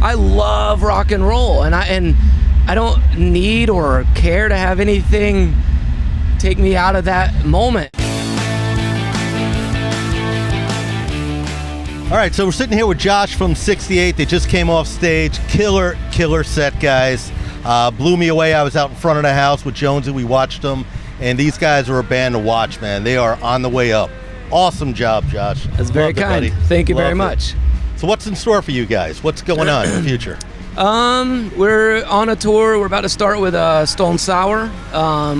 I love rock and roll, and I don't need or care to have anything take me out of that moment. All right, so we're sitting here with Josh from 68. They just came off stage. Killer set, guys. Blew me away. I was out in front of the house with Jonesy. We watched them, and these guys are a band to watch, man. They are on the way up. Awesome job, Josh. That's very kind. Thank you very much. So what's in store for you guys? What's going on in the future? We're on a tour. We're about to start with Stone Sour.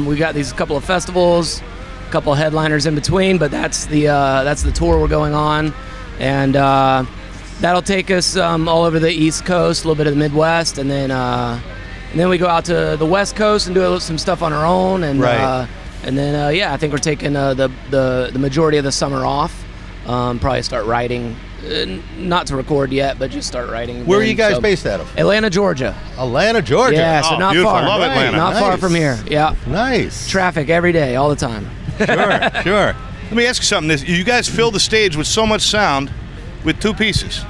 We got these couple of festivals, a couple of headliners in between, but that's the tour we're going on. And that'll take us all over the East Coast, a little bit of the Midwest, and then we go out to the West Coast and do some stuff on our own. And right. I think we're taking the majority of the summer off. Probably start writing, not to record yet, but just start writing. Where are you guys based out of? Atlanta, Georgia. Atlanta, Georgia. Yeah, so not beautiful. far. I love Atlanta. Not far from here. Yeah. Nice. Traffic every day, all the time. Sure. Let me ask you something. You guys fill the stage with so much sound with two pieces. Is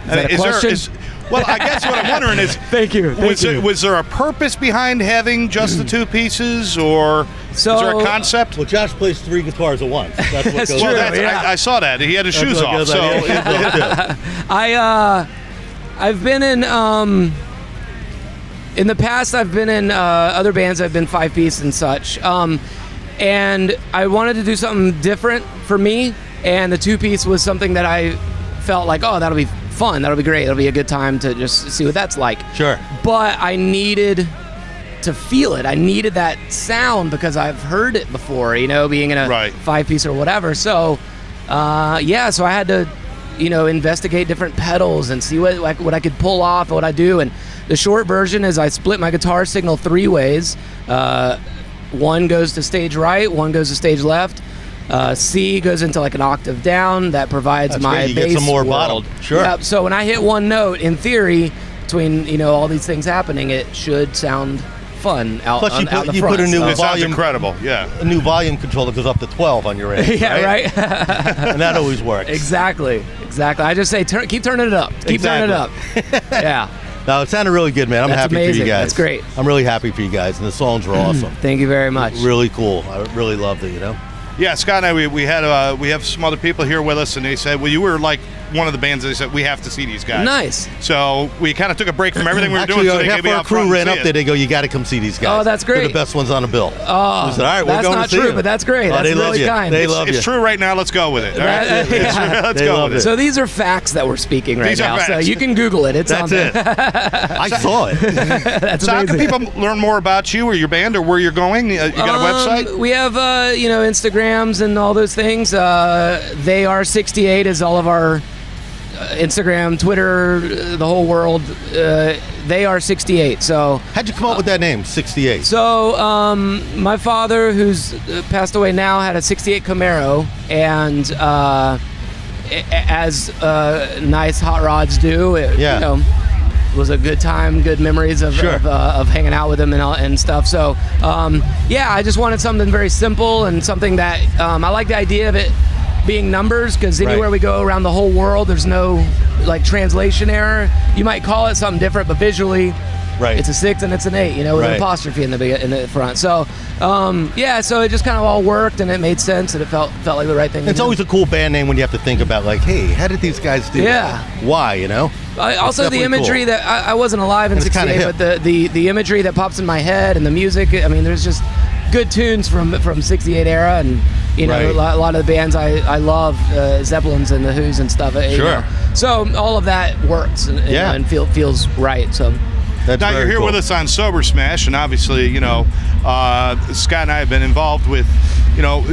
that a question? Well, I guess what I'm wondering is, Thank you. Was there a purpose behind having just the two pieces, or is there a concept? Well, Josh plays 3 guitars at once. That's what That's goes true. on. I saw that. He had his shoes what off. goes So on. I've been in the past. I've been in other bands. I've been 5-piece and such. And I wanted to do something different for me. And the 2-piece was something that I felt like, oh, that'll be fun. That'll be great. It'll be a good time to just see what that's like. Sure. But I needed to feel it. I needed that sound because I've heard it before, being in a 5-piece or whatever. So, so I had to, investigate different pedals and see what I could pull off, what I do. And the short version is I split my guitar signal 3 ways. One goes to stage right, one goes to stage left. C goes into like an octave down. That provides my you bass get some more world. bottom. Sure. Yep. So when I hit one note, in theory, between all these things happening, it should sound fun out. Plus, you out the put front, a new it sounds volume, incredible. Yeah. a new volume control that goes up to 12 on your end. Yeah, right. And that always works. Exactly. I just say keep turning it up. Keep turning it up. Yeah. No, it sounded really good, man. I'm That's happy amazing. for you guys. That's great. I'm really happy for you guys, and the songs were awesome. Thank you very much. Really cool. I really loved it. Yeah, Scott and I, we have some other people here with us, and they said, well, you were like one of the bands that they said, we have to see these guys. Nice. So we kind of took a break from everything we were Actually, doing. So they half gave me our out front crew ran and up see there. it. They go, you got to come see these guys. Oh, that's great. They're the best ones on the bill. Oh, we said, all right, we're that's going not to see true, them. but that's great. That's they love really you. kind. They love It's you. true right now. Let's go with it. All right? Let's They go love with it. So these are facts that we're speaking right These are now. So facts. you can Google it. It's That's on it. there. I saw it. That's So how can amazing. people learn more about you or your band or where you're going? You got a website? We have, Instagrams and all those things. They are 68 is all of our Instagram, Twitter, the whole world. They are 68. So How'd you come up with that name, 68? So my father, who's passed away now, had a 68 Camaro, and as nice hot rods do, it was a good time, good memories of hanging out with him and stuff. So I just wanted something very simple and something that I like the idea of it being numbers, because anywhere we go around the whole world, there's no translation error. You might call it something different, but visually, it's a 6 and it's an 8, with an apostrophe in the front. So, so it just kind of all worked and it made sense and it felt like the right thing. It's always a cool band name when you have to think about hey, how did these guys do that? Why, Also, the imagery cool. that I wasn't alive in '68, but the imagery that pops in my head and the music. I mean, there's just good tunes from '68 era, and a lot of the bands I love, Zeppelins and the Who's and stuff. So all of that works and feels right. So. Now you're here with us on SoberSmash, and obviously, Scott and I have been involved with,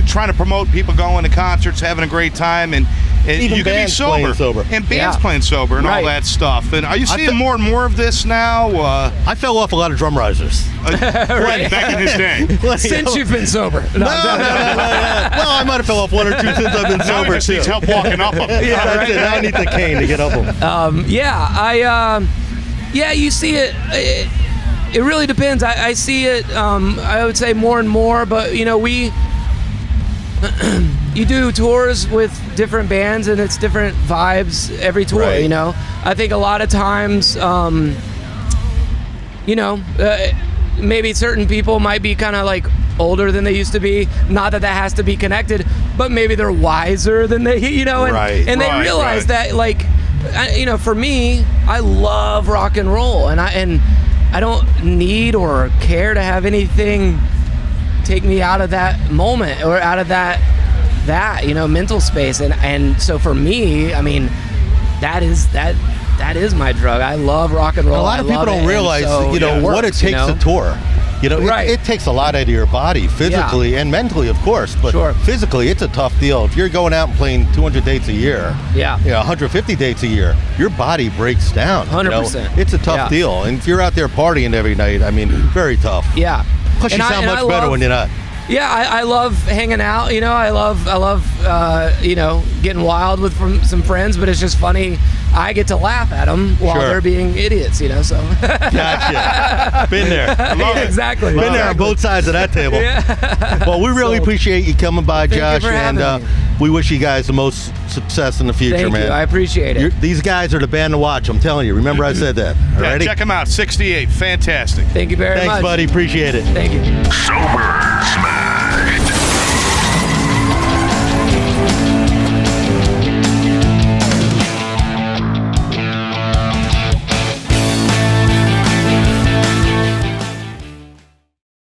trying to promote people going to concerts, having a great time, and even you can be sober, and bands playing sober, and all that stuff. And are you seeing more and more of this now? I fell off a lot of drum risers. Back in his day. Since you've been sober. No. Well, I might have fell off 1 or 2 since I've been Now sober he just needs help walking up them. That's it. I need the cane to get up them. You see it. It really depends. I see it. I would say more and more, but you do tours with different bands and it's different vibes every tour, Right. you know. I think a lot of times, maybe certain people might be kind of like older than they used to be. Not that that has to be connected, but maybe they're wiser than they, you know, and, Right, and they right, realize right. that, like, you know, for me, I love rock and roll, and I don't need or care to have anything take me out of that moment or out of that you know, mental space, and so for me, I mean, that is my drug. I love rock and roll. A lot of people don't realize, you know, what it takes to tour. You know, Right. it takes a lot out of your body, physically and mentally, of course. But Sure. physically, it's a tough deal. If you're going out and playing 200 dates a year, Yeah. you know, 150 dates a year, your body breaks down. 100%. You know? It's a tough deal. And if you're out there partying every night, I mean, very tough. Yeah. Plus, you And sound I much better love- when you're not. Yeah, I love hanging out. You know, I love you know, getting wild with some friends. But it's just funny. I get to laugh at them while Sure. they're being idiots. You know, so. Gotcha. Been there. Yeah, exactly. Been there on both sides of that table. Yeah. Well, we really So- appreciate you coming by, Thank you Josh, for and having me. we wish you guys the most success in the future, Thank man. you. I appreciate it. These guys are the band to watch. I'm telling you. Remember, I said that. All Yeah, righty? check them out. 68, fantastic. Thank you very much. Thanks, buddy. Appreciate it. Thank you. SoberSmash.